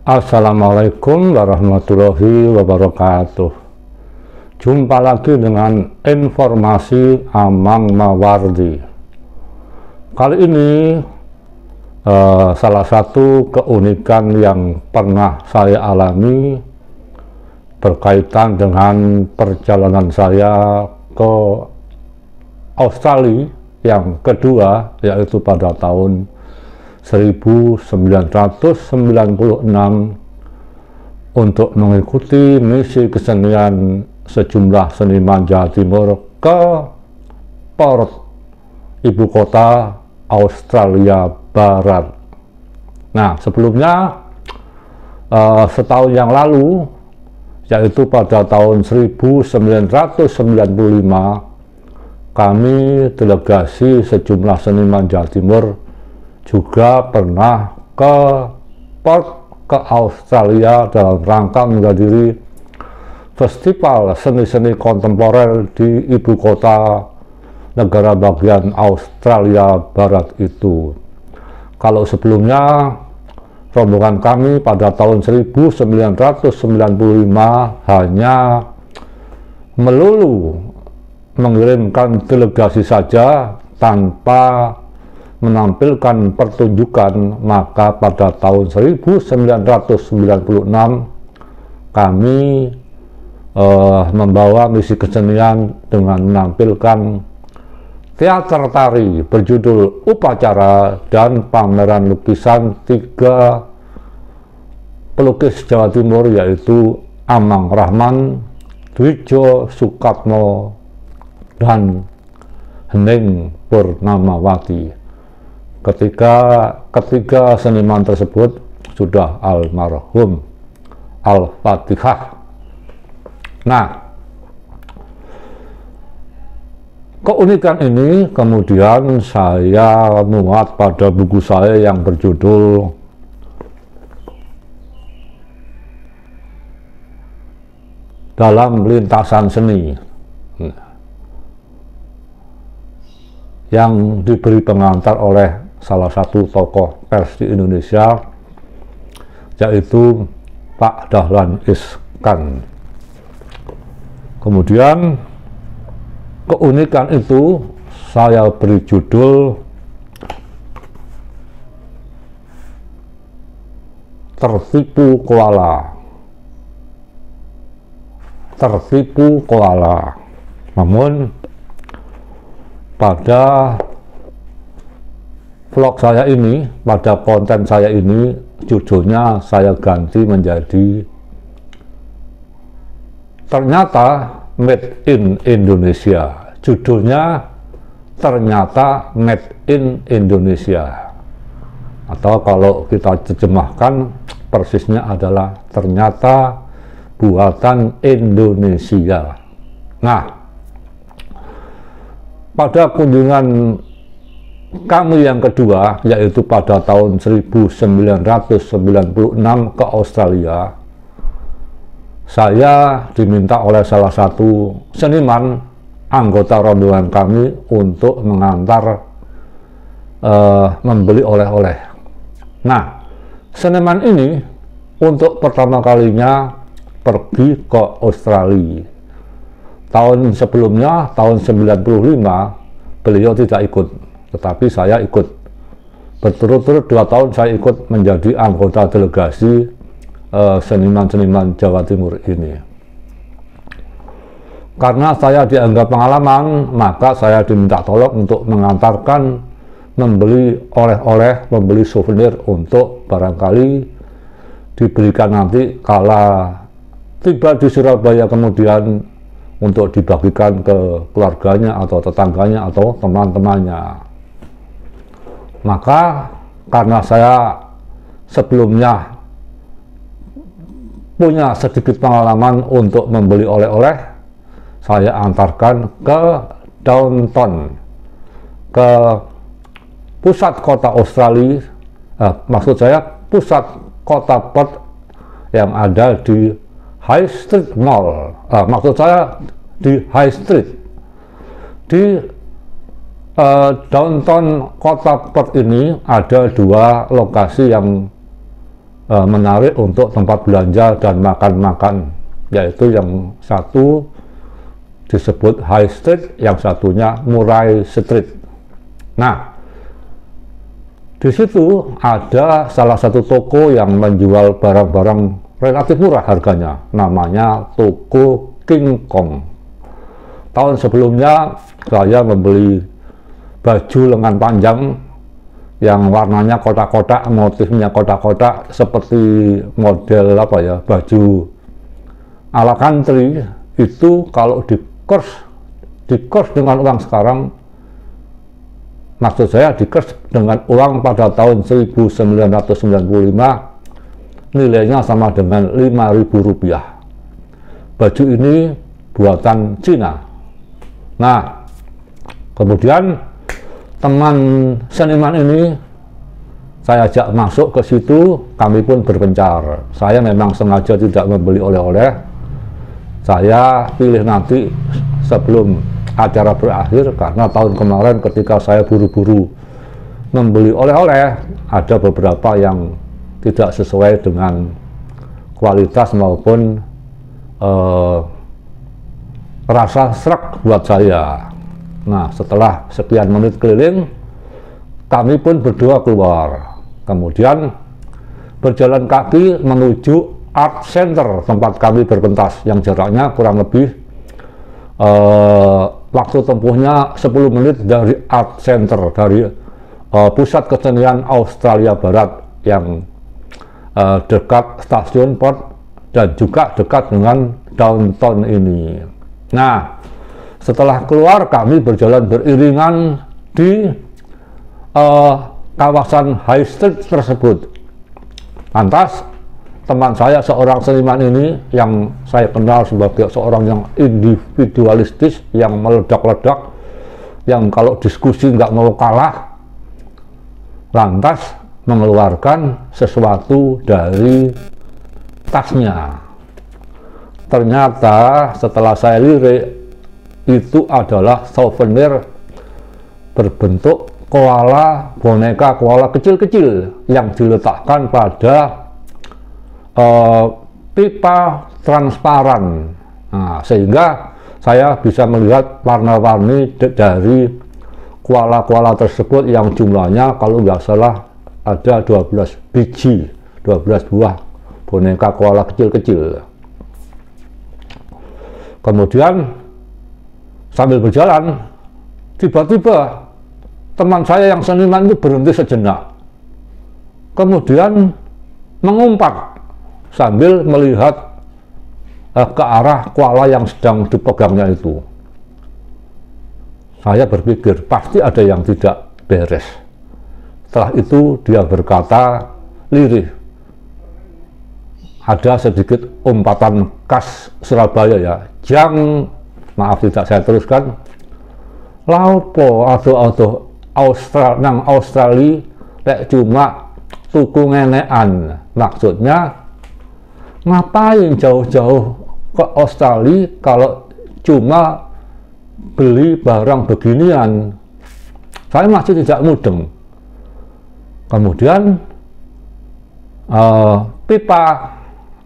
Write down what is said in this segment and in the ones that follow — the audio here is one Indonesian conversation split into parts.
Assalamualaikum warahmatullahi wabarakatuh. Jumpa lagi dengan informasi Amang Mawardi. Kali ini salah satu keunikan yang pernah saya alami berkaitan dengan perjalanan saya ke Australia yang kedua, yaitu pada tahun 1996 untuk mengikuti misi kesenian sejumlah seniman Jawa Timur ke Perth, ibu kota Australia Barat. Nah, sebelumnya setahun yang lalu, yaitu pada tahun 1995, kami delegasi sejumlah seniman Jawa Timur juga pernah ke Perth, ke Australia dalam rangka menghadiri festival seni-seni kontemporer di ibu kota negara bagian Australia Barat itu. Kalau sebelumnya rombongan kami pada tahun 1995 hanya melulu mengirimkan delegasi saja tanpa menampilkan pertunjukan, maka pada tahun 1996 kami membawa misi kesenian dengan menampilkan teater tari berjudul Upacara dan pameran lukisan 3 pelukis Jawa Timur, yaitu Amang Rahman, Dwijo Sukatmo, dan Hening Purnamawati. Ketiga seniman tersebut sudah almarhum. Al-Fatihah. Nah, keunikan ini kemudian saya muat pada buku saya yang berjudul Dalam Lintasan Seni, yang diberi pengantar oleh salah satu tokoh pers di Indonesia, yaitu Pak Dahlan Iskan. Kemudian keunikan itu saya beri judul Tertipu Koala. Tertipu Koala. Namun pada vlog saya ini, pada konten saya ini, judulnya saya ganti menjadi Ternyata Made in Indonesia. Judulnya Ternyata Made in Indonesia, atau kalau kita terjemahkan persisnya adalah Ternyata Buatan Indonesia. Nah, pada kunjungan kami yang kedua, yaitu pada tahun 1996 ke Australia, saya diminta oleh salah satu seniman anggota rombongan kami untuk mengantar membeli oleh-oleh. Nah, seniman ini untuk pertama kalinya pergi ke Australia. Tahun sebelumnya, tahun 95, beliau tidak ikut, tetapi saya ikut. Berturut-turut 2 tahun saya ikut menjadi anggota delegasi seniman-seniman Jawa Timur ini. Karena saya dianggap pengalaman, maka saya diminta tolong untuk mengantarkan, membeli oleh-oleh, membeli souvenir untuk barangkali diberikan nanti kala tiba di Surabaya, kemudian untuk dibagikan ke keluarganya atau tetangganya atau teman-temannya. Maka karena saya sebelumnya punya sedikit pengalaman untuk membeli oleh-oleh, saya antarkan ke downtown, ke pusat kota Australia, maksud saya pusat kota Perth yang ada di High Street Mall, maksud saya di High Street, di downtown kota Perth ini ada 2 lokasi yang menarik untuk tempat belanja dan makan-makan, yaitu yang satu disebut High Street, yang satunya Murray Street. Nah, di situ ada salah satu toko yang menjual barang-barang relatif murah harganya, namanya toko King Kong. Tahun sebelumnya saya membeli baju lengan panjang yang warnanya kotak-kotak, motifnya kotak-kotak, seperti model apa ya, baju ala country. Itu kalau di kurs dengan uang sekarang, maksud saya di kurs dengan uang pada tahun 1995, nilainya sama dengan Rp5.000. Baju ini buatan Cina. Nah, kemudian teman seniman ini saya ajak masuk ke situ, kami pun berpencar. Saya memang sengaja tidak membeli oleh-oleh. Saya pilih nanti sebelum acara berakhir, karena tahun kemarin ketika saya buru-buru membeli oleh-oleh, ada beberapa yang tidak sesuai dengan kualitas maupun rasa serak buat saya. Nah, setelah sekian menit keliling, kami pun berdua keluar. Kemudian berjalan kaki menuju Art Center, tempat kami berpentas, yang jaraknya kurang lebih waktu tempuhnya 10 menit dari Art Center, dari pusat kesenian Australia Barat yang dekat stasiun Port dan juga dekat dengan downtown ini. Nah, setelah keluar kami berjalan beriringan di kawasan High Street tersebut. Lantas teman saya, seorang seniman ini yang saya kenal sebagai seorang yang individualistis, yang meledak-ledak, yang kalau diskusi nggak mau kalah, lantas mengeluarkan sesuatu dari tasnya. Ternyata setelah saya lirik, itu adalah souvenir berbentuk koala, boneka koala kecil-kecil yang diletakkan pada pipa transparan. Nah, sehingga saya bisa melihat warna-warni dari koala-koala tersebut, yang jumlahnya kalau nggak salah ada 12 biji, 12 buah boneka koala kecil-kecil. Kemudian sambil berjalan, tiba-tiba teman saya yang seniman itu berhenti sejenak, kemudian mengumpat sambil melihat ke arah koala yang sedang dipegangnya itu. Saya berpikir pasti ada yang tidak beres. Setelah itu dia berkata lirih, ada sedikit umpatan khas Surabaya ya, jang, maaf tidak saya teruskan, laupo atau nang Australia lek cuma tuku ngenean. Maksudnya ngapain jauh-jauh ke Australia kalau cuma beli barang beginian? Saya masih tidak mudeng. Kemudian pipa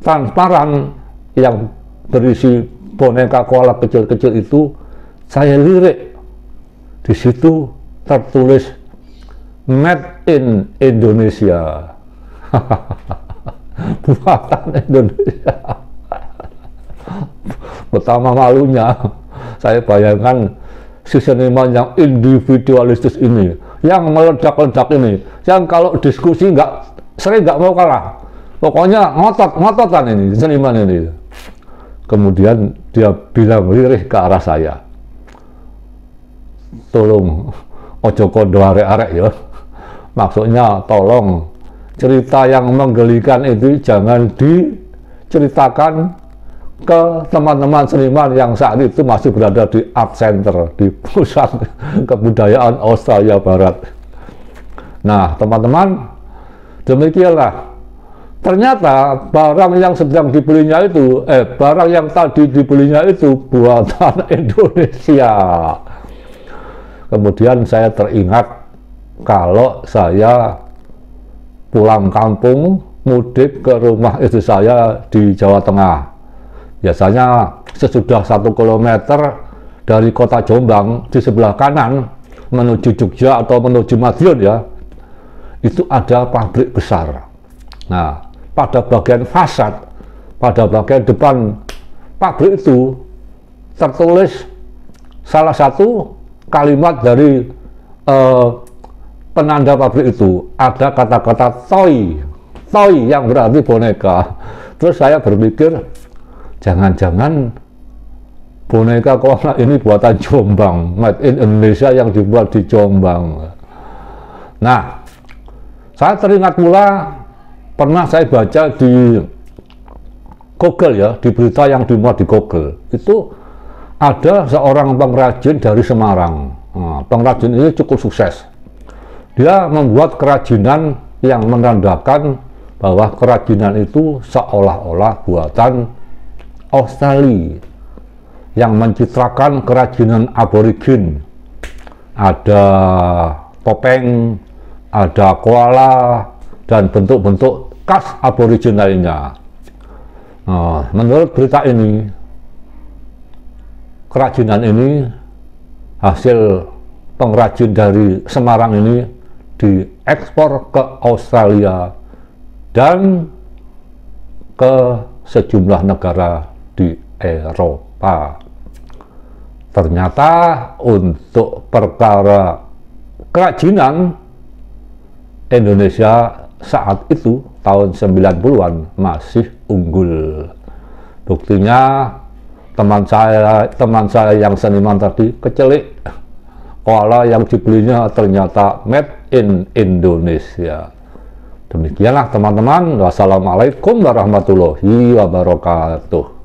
transparan yang berisi boneka koala kecil-kecil itu saya lirik. Di situ tertulis Made in Indonesia. Buatan Indonesia. Betapa malunya saya bayangkan si seniman yang individualistis ini, yang meledak-ledak ini, yang kalau diskusi sering nggak mau kalah, pokoknya ngotot-ngototan ini seniman ini. Kemudian dia bilang lirih ke arah saya, tolong ojo kondo arek-arek ya, maksudnya tolong cerita yang menggelikan itu jangan diceritakan ke teman-teman seniman yang saat itu masih berada di Art Center, di pusat kebudayaan Australia Barat. Nah, teman-teman, demikianlah. Ternyata barang yang sedang dibelinya itu, barang yang tadi dibelinya itu buatan Indonesia. Kemudian saya teringat kalau saya pulang kampung mudik ke rumah istri saya di Jawa Tengah. Biasanya sesudah 1 kilometer dari kota Jombang, di sebelah kanan menuju Jogja atau menuju Madiun ya, itu ada pabrik besar. Nah, pada bagian fasad, pada bagian depan pabrik itu tertulis salah satu kalimat dari penanda pabrik itu, ada kata-kata toy yang berarti boneka. Terus saya berpikir, jangan-jangan boneka koala ini buatan Jombang, made in Indonesia yang dibuat di Jombang. Nah, saya teringat pula pernah saya baca di Google ya, di berita yang dimuat di Google, itu ada seorang pengrajin dari Semarang. Nah, pengrajin ini cukup sukses. Dia membuat kerajinan yang menandakan bahwa kerajinan itu seolah-olah buatan Australia, yang mencitrakan kerajinan aborigin. Ada topeng, ada koala, dan bentuk-bentuk khas aborigin lainnya. Nah, menurut berita ini, kerajinan ini, hasil pengrajin dari Semarang ini diekspor ke Australia dan ke sejumlah negara di Eropa. Ternyata untuk perkara kerajinan, Indonesia saat itu tahun 90-an masih unggul. Buktinya teman saya yang seniman tadi kecelik, koala yang dibelinya ternyata made in Indonesia. Demikianlah teman-teman. Wassalamualaikum warahmatullahi wabarakatuh.